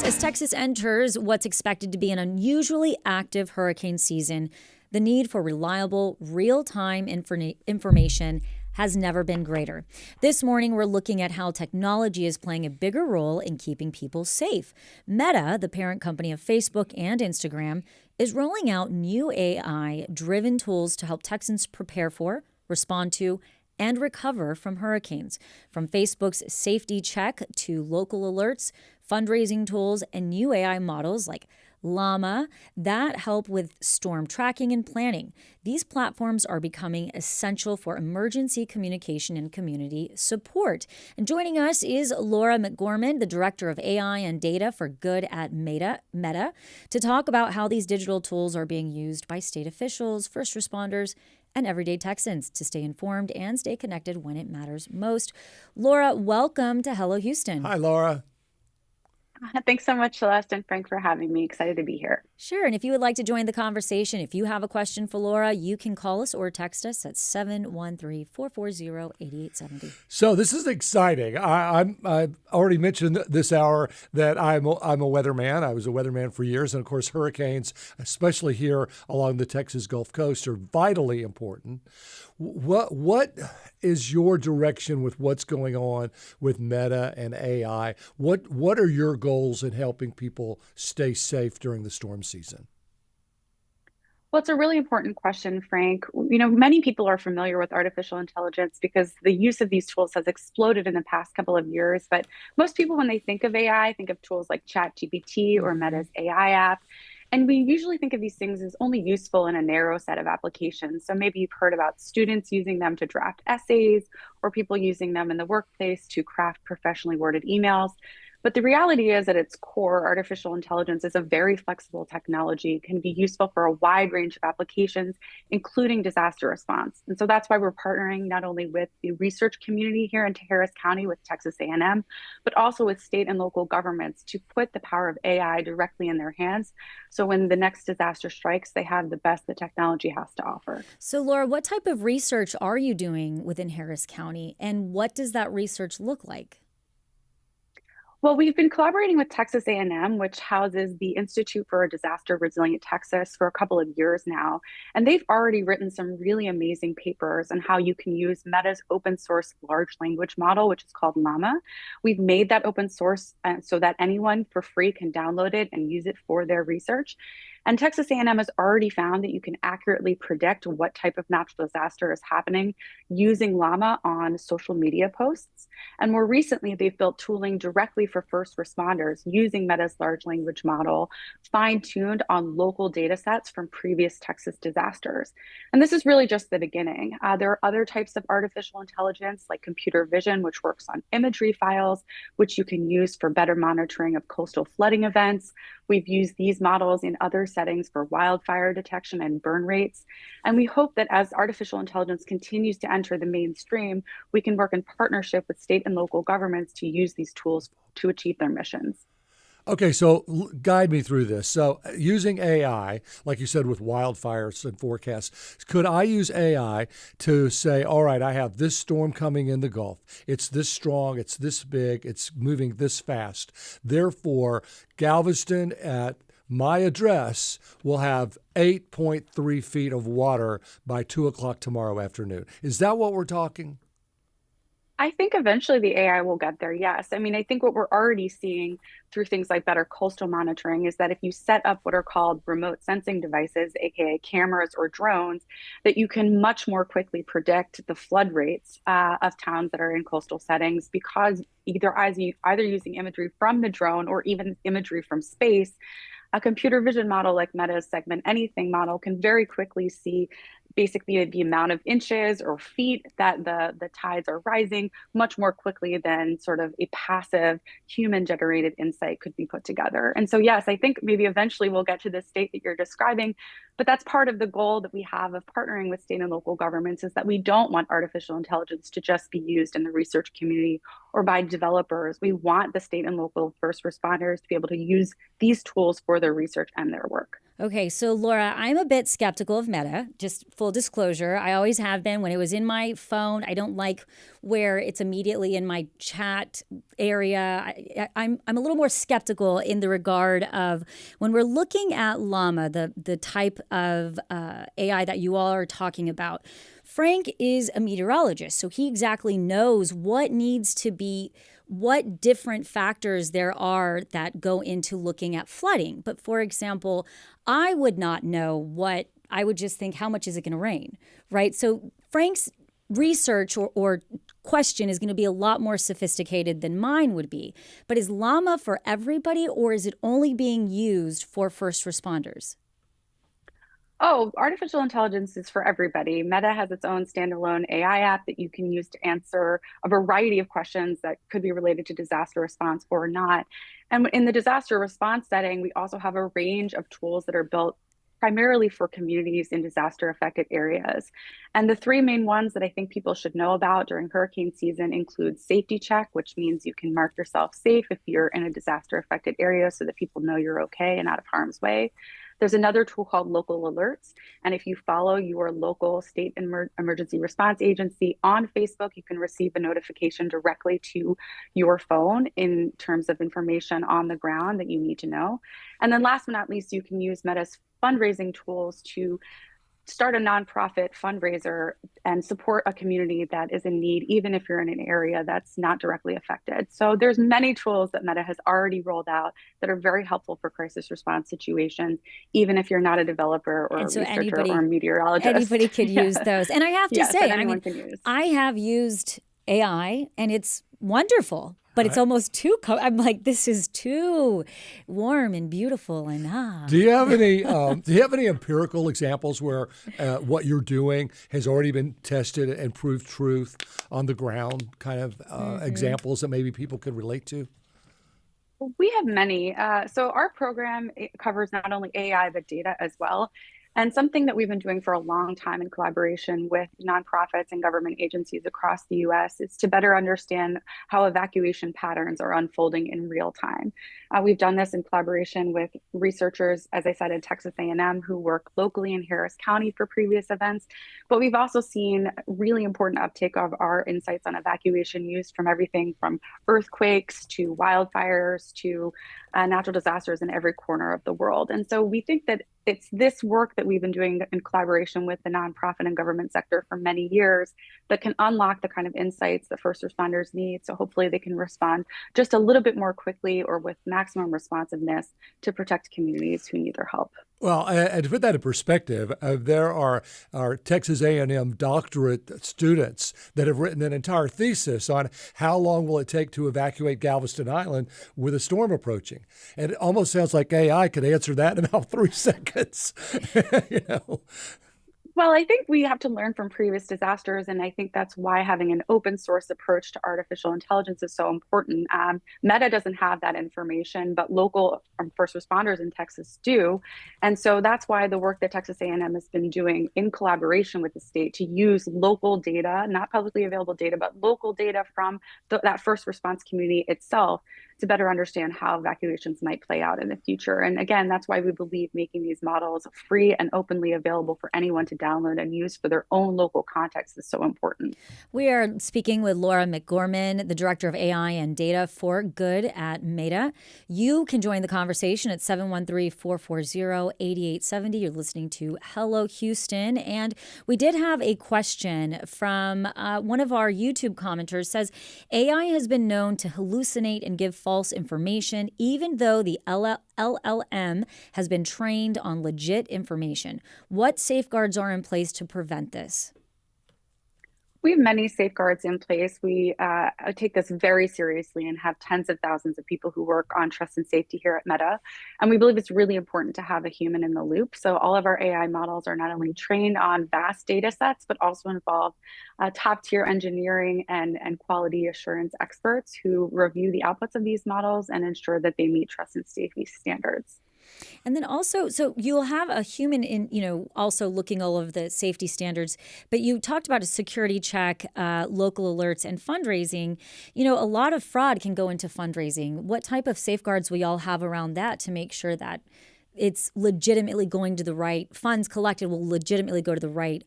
As Texas enters what's expected to be an unusually active hurricane season, the need for reliable, real-time information has never been greater. This morning, we're looking at how technology is playing a bigger role in keeping people safe. Meta, the parent company of Facebook and Instagram, is rolling out new AI-driven tools to help Texans prepare for, respond to, and recover from hurricanes. From Facebook's safety check to local alerts, fundraising tools, and new AI models like Llama that help with storm tracking and planning. These platforms are becoming essential for emergency communication and community support. And joining us is Laura McGorman, the Director of AI and Data for Good at Meta, to talk about how these digital tools are being used by state officials, first responders, and everyday Texans to stay informed and stay connected when it matters most. Laura, welcome to Hello Houston. Hi, Laura. Thanks so much, Celeste and Frank, for having me. Excited to be here. Sure. And if you would like to join the conversation, if you have a question for Laura, you can call us or text us at 713-440-8870. So this is exciting. I've already mentioned this hour that I'm a weatherman. I was a weatherman for years. And of course, hurricanes, especially here along the Texas Gulf Coast, are vitally important. What is your direction with what's going on with Meta and AI? What are your goals in helping people stay safe during the storm season? Well, it's a really important question, Frank. Many people are familiar with artificial intelligence because the use of these tools has exploded in the past couple of years. But most people, when they think of AI, think of tools like ChatGPT or Meta's AI app. And we usually think of these things as only useful in a narrow set of applications. So maybe you've heard about students using them to draft essays or people using them in the workplace to craft professionally worded emails. But the reality is, at its core, artificial intelligence is a very flexible technology, can be useful for a wide range of applications, including disaster response. And so that's why we're partnering not only with the research community here in Harris County with Texas A&M, but also with state and local governments to put the power of AI directly in their hands. So when the next disaster strikes, they have the best the technology has to offer. So Laura, what type of research are you doing within Harris County, and what does that research look like? Well, we've been collaborating with Texas A&M, which houses the Institute for a Disaster Resilient Texas, for a couple of years now. And they've already written some really amazing papers on how you can use Meta's open source large language model, which is called Llama. We've made that open source so that anyone for free can download it and use it for their research. And Texas A&M has already found that you can accurately predict what type of natural disaster is happening using Llama on social media posts. And more recently, they've built tooling directly for first responders using Meta's large language model, fine-tuned on local data sets from previous Texas disasters. And this is really just the beginning. There are other types of artificial intelligence like computer vision, which works on imagery files, which you can use for better monitoring of coastal flooding events. We've used these models in other settings for wildfire detection and burn rates. And we hope that as artificial intelligence continues to enter the mainstream, we can work in partnership with state and local governments to use these tools to achieve their missions. Okay, so guide me through this. So using AI, like you said, with wildfires and forecasts, could I use AI to say, all right, I have this storm coming in the Gulf. It's this strong, it's this big, it's moving this fast. Therefore, Galveston at my address will have 8.3 feet of water by 2 o'clock tomorrow afternoon. Is that what we're talking? I think eventually the AI will get there, yes. I mean, I think what we're already seeing through things like better coastal monitoring is that if you set up what are called remote sensing devices, aka cameras or drones, that you can much more quickly predict the flood rates of towns that are in coastal settings, because either using imagery from the drone or even imagery from space, a computer vision model like Meta's Segment Anything model can very quickly see basically the amount of inches or feet that the tides are rising much more quickly than sort of a passive human generated insight could be put together. And so, yes, I think maybe eventually we'll get to the state that you're describing, but that's part of the goal that we have of partnering with state and local governments, is that we don't want artificial intelligence to just be used in the research community or by developers. We want the state and local first responders to be able to use these tools for their research and their work. Okay, so Laura, I'm a bit skeptical of Meta, just full disclosure. I always have been. When it was in my phone, I don't like where it's immediately in my chat area. I'm a little more skeptical in the regard of when we're looking at Llama, the type of AI that you all are talking about. Frank is a meteorologist, so he exactly knows what different factors there are that go into looking at flooding. But for example, I would not know I would just think, how much is it going to rain, right? So Frank's research or question is going to be a lot more sophisticated than mine would be. But is Llama for everybody, or is it only being used for first responders? Oh, artificial intelligence is for everybody. Meta has its own standalone AI app that you can use to answer a variety of questions that could be related to disaster response or not. And in the disaster response setting, we also have a range of tools that are built primarily for communities in disaster affected areas. And the three main ones that I think people should know about during hurricane season include Safety Check, which means you can mark yourself safe if you're in a disaster affected area so that people know you're okay and out of harm's way. There's another tool called Local Alerts. And if you follow your local state emergency response agency on Facebook, you can receive a notification directly to your phone in terms of information on the ground that you need to know. And then last but not least, you can use Meta's fundraising tools to start a nonprofit fundraiser and support a community that is in need, even if you're in an area that's not directly affected. So there's many tools that Meta has already rolled out that are very helpful for crisis response situations, even if you're not a developer or And a so researcher or a meteorologist. anybody could use those. And I have to Yes, say, and I mean, anyone can use. I have used AI and it's wonderful, but it's almost I'm like, this is too warm and beautiful and Do you have any empirical examples where what you're doing has already been tested and proved truth on the ground? Kind of examples that maybe people could relate to. We have many. So our program covers not only AI, but data as well. And something that we've been doing for a long time in collaboration with nonprofits and government agencies across the US is to better understand how evacuation patterns are unfolding in real time. We've done this in collaboration with researchers, as I said, at Texas A&M who work locally in Harris County for previous events. But we've also seen really important uptake of our insights on evacuation use from everything from earthquakes to wildfires to natural disasters in every corner of the world. And so we think that it's this work that we've been doing in collaboration with the nonprofit and government sector for many years that can unlock the kind of insights that first responders need. So hopefully they can respond just a little bit more quickly or with maximum responsiveness to protect communities who need their help. Well, and to put that in perspective, there are Texas A&M doctorate students that have written an entire thesis on how long will it take to evacuate Galveston Island with a storm approaching. And it almost sounds like AI could answer that in about 3 seconds. you know. Well, I think we have to learn from previous disasters, and I think that's why having an open source approach to artificial intelligence is so important. Meta doesn't have that information, but local first responders in Texas do, and so that's why the work that Texas A&M has been doing in collaboration with the state to use local data, not publicly available data, but local data from that first response community itself to better understand how evacuations might play out in the future. And again, that's why we believe making these models free and openly available for anyone to download and use for their own local context is so important. We are speaking with Laura McGorman, the Director of AI and Data for Good at Meta. You can join the conversation at 713-440-8870. You're listening to Hello Houston. And we did have a question from one of our YouTube commenters. Says, AI has been known to hallucinate and give false information, even though the LLM has been trained on legit information. What safeguards are in place to prevent this? We have many safeguards in place. We take this very seriously and have tens of thousands of people who work on trust and safety here at Meta. And we believe it's really important to have a human in the loop. So all of our AI models are not only trained on vast data sets, but also involve top tier engineering and quality assurance experts who review the outputs of these models and ensure that they meet trust and safety standards. And then also, so you'll have a human in, also looking all of the safety standards, but you talked about a security check, local alerts, and fundraising. A lot of fraud can go into fundraising. What type of safeguards will y'all have around that to make sure that it's legitimately going to the right funds collected will legitimately go to the right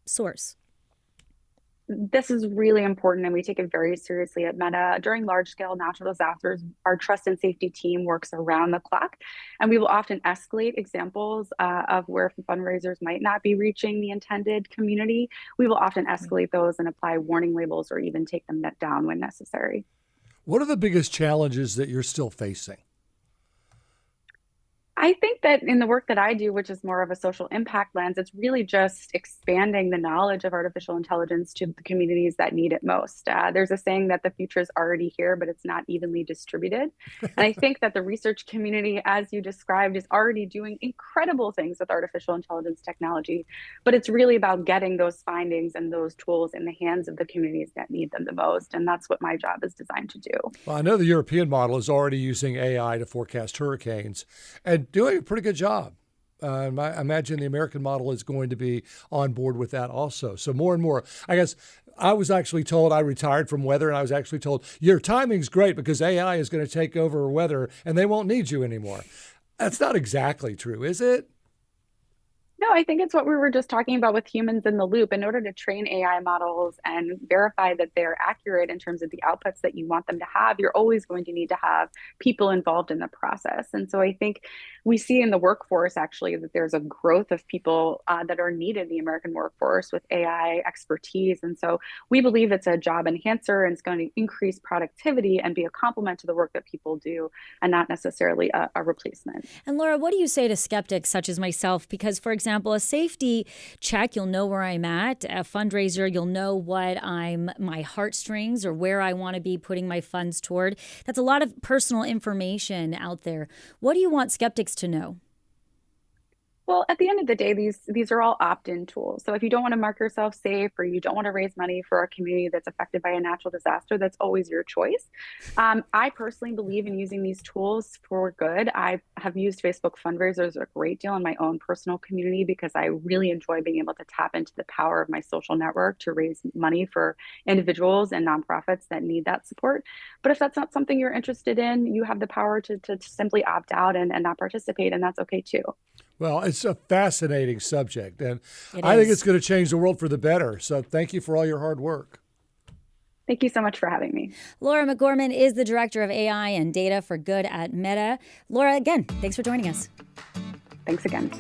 source. This is really important, and we take it very seriously at Meta. During large-scale natural disasters, our trust and safety team works around the clock, and we will often escalate examples of where fundraisers might not be reaching the intended community. We will often escalate those and apply warning labels or even take them down when necessary. What are the biggest challenges that you're still facing? I think that in the work that I do, which is more of a social impact lens, it's really just expanding the knowledge of artificial intelligence to the communities that need it most. There's a saying that the future is already here, but it's not evenly distributed. And I think that the research community, as you described, is already doing incredible things with artificial intelligence technology. But it's really about getting those findings and those tools in the hands of the communities that need them the most. And that's what my job is designed to do. Well, I know the European model is already using AI to forecast hurricanes and doing a pretty good job. I imagine the American model is going to be on board with that also. So more and more, I guess I was actually told I retired from weather, and I was actually told your timing's great because AI is going to take over weather and they won't need you anymore. That's not exactly true, is it? No, I think it's what we were just talking about with humans in the loop. In order to train AI models and verify that they're accurate in terms of the outputs that you want them to have, you're always going to need to have people involved in the process. And so I think we see in the workforce actually that there's a growth of people that are needed in the American workforce with AI expertise. And so we believe it's a job enhancer and it's going to increase productivity and be a complement to the work that people do and not necessarily a replacement. And Laura, what do you say to skeptics such as myself? Because, for example, a safety check, you'll know where I'm at. A fundraiser, you'll know what my heartstrings or where I want to be putting my funds toward. That's a lot of personal information out there. What do you want skeptics to know? Well, at the end of the day, these are all opt-in tools. So if you don't want to mark yourself safe or you don't want to raise money for a community that's affected by a natural disaster, that's always your choice. I personally believe in using these tools for good. I have used Facebook fundraisers a great deal in my own personal community because I really enjoy being able to tap into the power of my social network to raise money for individuals and nonprofits that need that support. But if that's not something you're interested in, you have the power to simply opt out and not participate, and that's okay too. Well, it's a fascinating subject, and I think it's going to change the world for the better. So thank you for all your hard work. Thank you so much for having me. Laura McGorman is the Director of AI and Data for Good at Meta. Laura, again, thanks for joining us. Thanks again.